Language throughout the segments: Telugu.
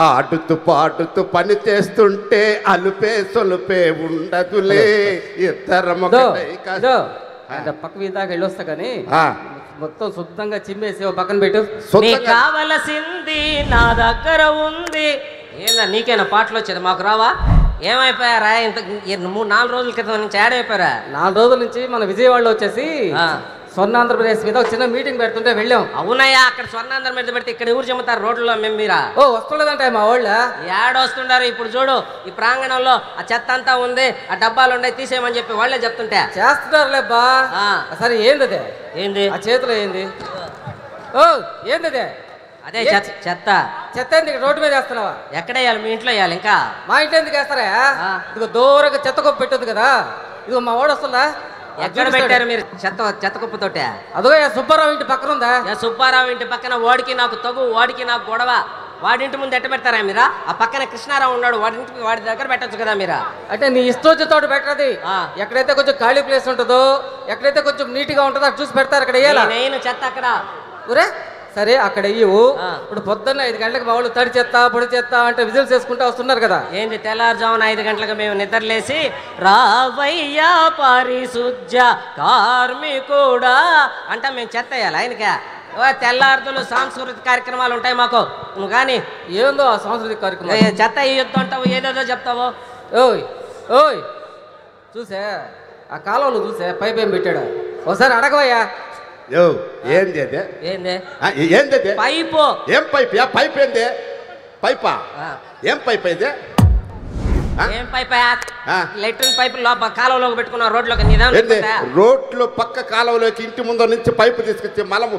ఆడుతూ పాడుతూ పని చేస్తుంటే అలుపే సొలుపే ఉండదులే ఇద్దరం పక్క వీధాకి వెళ్ళొస్తా కానీ మొత్తం శుద్ధంగా చిమ్మేసి పక్కన పెట్టు. కావలసింది నా దగ్గర ఉంది. ఏందా నీకేనా పాటలు వచ్చేది, మాకు రావా? ఏమైపోయారా? ఇంత 3-4 రోజుల క్రితం నుంచి యాడ్ అయిపోయారా? 4 రోజుల నుంచి మన విజయవాడలో వచ్చేసి స్వర్ణాంధ్రప్రదేశ్ మీద ఒక చిన్న మీటింగ్ పెడుతుంటే వెళ్ళాం. అవునయ్యా, అక్కడ స్వర్ణాంధ్ర మీద పెడితే ఇక్కడ ఎవరు చెమ్ముతారు రోడ్లలో? మేము మీరా వస్తుండదంటే మా వాళ్ళ యాడ్ వస్తుండారు. ఇప్పుడు చూడు, ఈ ప్రాంగణంలో ఆ చెత్త అంతా ఉంది, ఆ డబ్బాలు ఉన్నాయి, తీసేయమని చెప్పి వాళ్ళే చెప్తుంటే చేస్తున్నారులేబ్బా. సరే ఏంది ఏంది ఆ చేతిలో ఏంది? ఏంది అదే చెత్త. చెత్త ఎందుకు రోడ్డు మీద వేస్తున్నావా? ఎక్కడ వేయాలి? మీ ఇంట్లో వేయాలి. ఇంకా మా ఇంట్లో ఎందుకు వేస్తారా? ఇదిగో దూరంగా చెత్త కుప్ప పెట్టదు కదా, ఇదిగో మా వాడు వస్తుందా? ఎక్కడ పెట్టారు మీరు చెత్త కుప్పతోటే? అదో సుబ్బారావు ఇంటి పక్కన ఉందా? సుబ్బారావు ఇంటి పక్కన వాడికి నాకు తగు, వాడికి నాకు గొడవ. వాడింటి ముందు ఎట్ట పెడతారా మీరా? ఆ పక్కన కృష్ణారావు ఉన్నాడు, వాడి దగ్గర పెట్టచ్చు కదా మీరా? అంటే నీ ఇష్టోచితోటి పెట్టది. ఎక్కడైతే కొంచెం ఖాళీ ప్లేస్ ఉంటుందో, ఎక్కడైతే కొంచెం నీట్ గా ఉంటుందో అక్కడ చూసి పెడతారు. అక్కడ నేను చెత్త అక్కడ ఊరే సరే అక్కడ ఇవ్వు. ఇప్పుడు పొద్దున్న 5 గంటలకు మా వాళ్ళు తడి చెత్త పొడి చెత్త అంటే విజిల్స్ వేసుకుంటూ వస్తున్నారు కదా. ఏంది తెల్లారుజామున 5 గంటలకు మేము నిద్రలేసి రావయ్యా పారిశుద్ధ కార్మికుడా అంటే మేము చెత్త వేయాలి ఆయనకా? తెల్లారుతులు సాంస్కృతిక కార్యక్రమాలు ఉంటాయి మాకు. నువ్వు కానీ ఏందో ఆ సాంస్కృతిక కార్యక్రమం? చెత్త వేయొద్దు అంటావు, ఏదేదో చెప్తావు. ఓయ్ ఓయ్ చూసే ఆ కాలువలు చూసే పైప్ ఏం పెట్టాడు, ఒకసారి అడగవయ్యా. ఏంది అదే? ఏంది పైపు? ఏం పైప్? పైప్ ఏంది? పైపా? ఏం పైప్ అయితే? ఏం పైప్? లెట్రిన్ పైపు కాలువలోకి పెట్టుకున్నా రోడ్లోకి. రోడ్లో పక్క కాలువలోకి ఇంటి ముందు నుంచి పైపు తీసుకొచ్చి మలము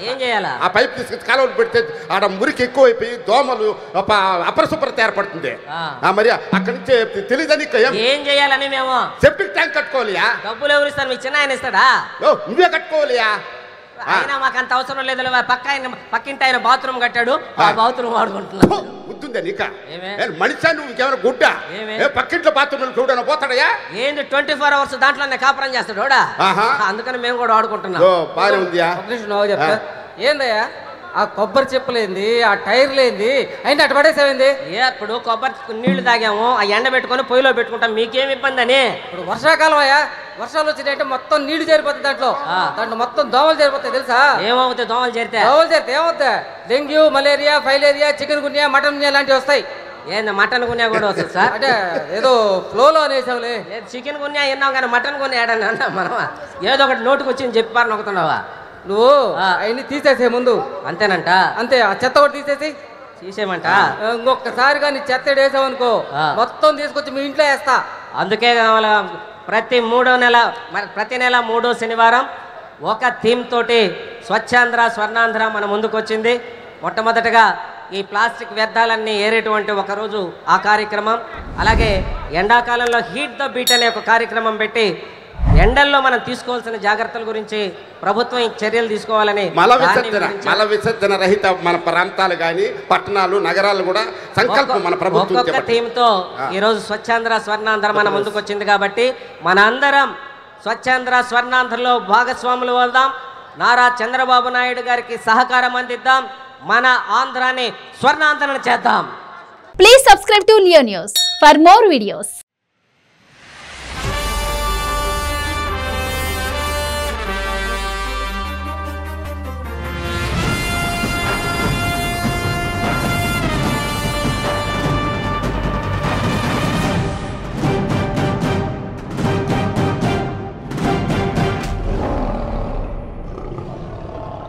ఏం చేయాలా? ఆ పైపు తీసుకొచ్చి కాలువలు పెడితే ఆడ మురికి ఎక్కువైపోయి దోమలు అపరిశుభ్రత ఏర్పడుతుంది. మరి అక్కడి నుంచి తెలియదని ఏం చేయాలని మేము సెప్టిక్ ట్యాంక్ కట్టుకోవాలియా? డబ్బులు ఎవరు ఇస్తారు? మీ చిన్న ఆయన ఇస్తాడా? నువ్వే కట్టుకోవాలియా? అయినా మాకు అంత అవసరం లేదు. పక్కింటి ఆయన బాత్రూమ్ కట్టాడు, ఆ బాత్రూమ్ వాడుకుంటున్నాడు. గుర్తుందా నీక? మనిషా నువ్వు ఇంకేమైనా గుడ్డ? పక్కింట్లో బాత్రూమ్ చూడని పోతాడయా? ఏంది 24 hours దాంట్లోనే కాపురం చేస్తాడు వాడా? అందుకని మేము కూడా వాడుకుంటున్నాం. బాగా ఉందియా? ఏందయ్యా ఆ కొబ్బరి చెప్పులేంది, ఆ టైర్లేంది అయినా అటు పడేసేవింది? ఇప్పుడు కొబ్బరి నీళ్లు తాగాము, ఆ ఎండ పెట్టుకొని పొయ్యిలో పెట్టుకుంటాం. మీకేమి ఇబ్బంది అని? ఇప్పుడు వర్షాకాలం అయ్యా, వర్షాలు వచ్చినాయంటే మొత్తం నీళ్లు చేరిపోతాయి, దాంట్లో మొత్తం దోమలు చేరిపోతాయి. తెలుసా? ఏమవుతాయి దోమలు చేరితే? ఏమవుతాయి? Dengue, malaria, filaria, chikungunya, mutton గున్యా లాంటివి వస్తాయి. ఏంది మటన్ గున్యా కూడా వస్తుంది సార్? అంటే ఏదో ఫ్లోలో అనేసావులే. చికెన్ గున్యా విన్నాం కానీ మటన్ గున్యా అన్నా మనం ఏదో ఒకటి నోటుకు వచ్చింది చెప్పారు నొక్కుతున్నావా నువ్వు? అవన్నీ తీసేసే ముందు. అంతేనంట? అంతే. ఆ చెత్త కూడా తీసేయమంట. ఇంకొకసారి కానీ చెత్త వేసావనుకో మొత్తం తీసుకొచ్చి మీ ఇంట్లో వేస్తా. అందుకే ప్రతి నెల 3వ శనివారం ఒక థీమ్ తోటి స్వచ్ఛాంధ్ర స్వర్ణాంధ్ర మన ముందుకు వచ్చింది. మొట్టమొదటగా ఈ ప్లాస్టిక్ వ్యర్థాలన్నీ ఏరేటువంటి ఒకరోజు ఆ కార్యక్రమం, అలాగే ఎండాకాలంలో హీట్ ద బీట్ అనే ఒక కార్యక్రమం పెట్టి ఎండల్లో మనం తీసుకోవాల్సిన జాగ్రత్తల గురించి ప్రభుత్వం చర్యలు తీసుకోవాలని, మల విసర్జన రహిత మన ప్రాంతాలు కానీ పట్టణాలు నగరాలు కూడా సంకల్పం మన ప్రభుత్వం ఒక్కొక్క థీమ్తో ఈరోజు స్వచ్ఛాంధ్ర స్వర్ణాంధ్ర మన ముందుకు వచ్చింది. కాబట్టి మన అందరం స్వచ్ఛాంధ్ర స్వర్ణాంధ్రలో భాగస్వాములు అవుదాం. నారా చంద్రబాబు నాయుడు గారికి సహకారం అందిద్దాం. మన ఆంధ్రాని స్వర్ణాంధ్రను చేద్దాం. Please subscribe to Leo news for more videos.